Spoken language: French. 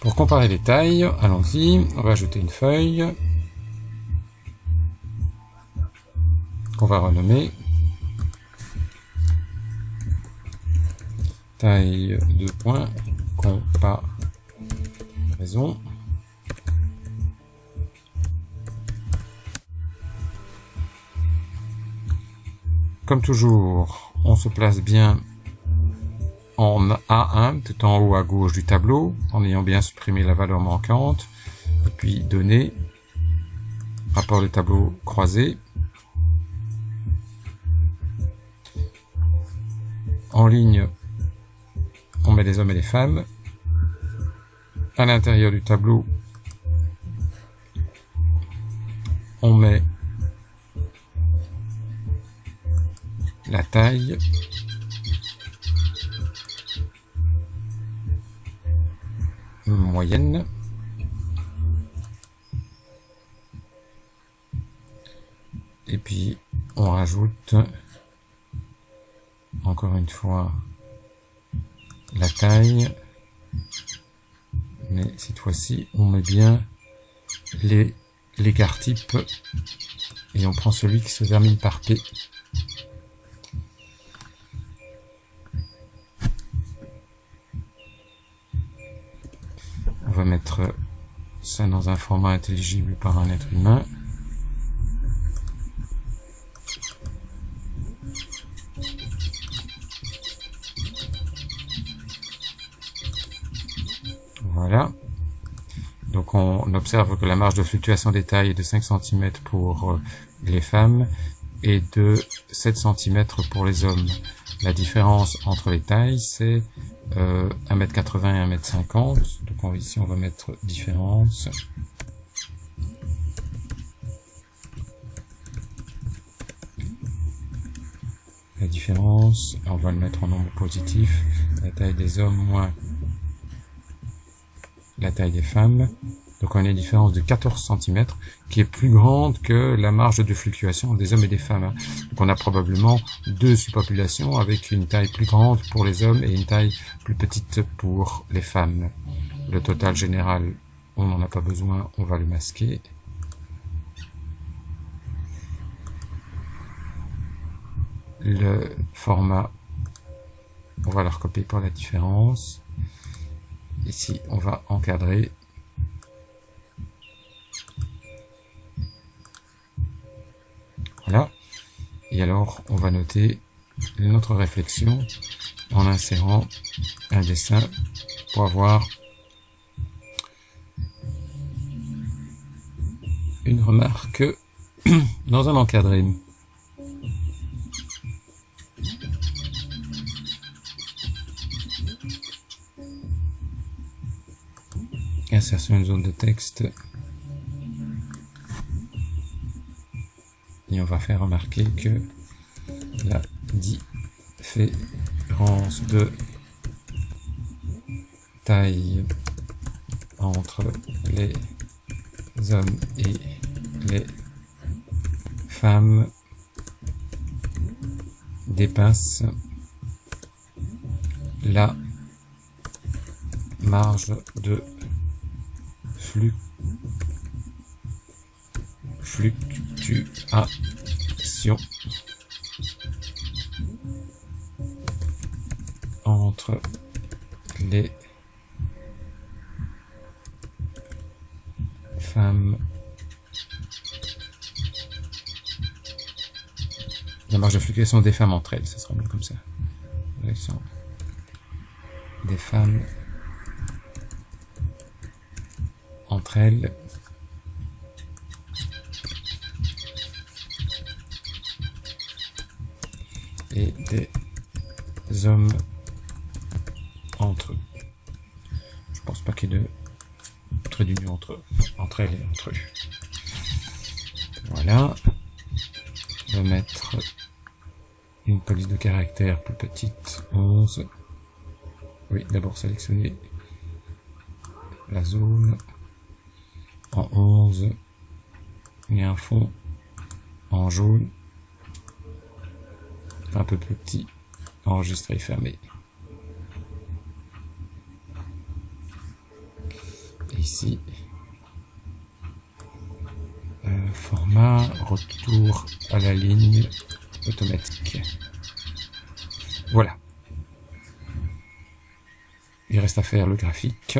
Pour comparer les tailles, allons-y, on va ajouter une feuille qu'on va renommer taille de points comparaison. Comme toujours, on se place bien en A1, tout en haut à gauche du tableau, en ayant bien supprimé la valeur manquante, et puis donner, rapport de tableau croisé. En ligne, on met les hommes et les femmes. À l'intérieur du tableau, on met la taille. Moyenne. Et puis, on rajoute encore une fois la taille, mais cette fois-ci on met bien l'écart type et on prend celui qui se termine par P. On va mettre ça dans un format intelligible par un être humain. Voilà. Donc on observe que la marge de fluctuation des tailles est de 5 cm pour les femmes et de 7 cm pour les hommes. La différence entre les tailles, c'est 1,80 m et 1,50 m. Donc ici on va mettre différence. La différence, on va le mettre en nombre positif. La taille des hommes moins la taille des femmes. Donc on a une différence de 14 cm qui est plus grande que la marge de fluctuation des hommes et des femmes. Donc on a probablement deux subpopulations avec une taille plus grande pour les hommes et une taille plus petite pour les femmes. Le total général, on n'en a pas besoin, on va le masquer. Le format, on va le recopier pour la différence. Ici, on va encadrer. Voilà. Et alors, on va noter notre réflexion en insérant un dessin pour avoir une remarque dans un encadré. Insertion une zone de texte et on va faire remarquer que la différence de taille entre les hommes et les femmes dépasse la marge de fluctuation entre les femmes. La marge de fluctuation des femmes entre elles, ça sera mieux comme ça. Des femmes entre elles. Et des hommes entre eux. Je pense pas qu'il y ait de trait d'union entre elles et entre eux. Voilà. On va mettre une police de caractère plus petite, 11. Oui, d'abord sélectionner la zone en 11 et un fond en jaune. Un peu plus petit, enregistré, fermé. ici. Format, retour à la ligne automatique. Voilà. Il reste à faire le graphique.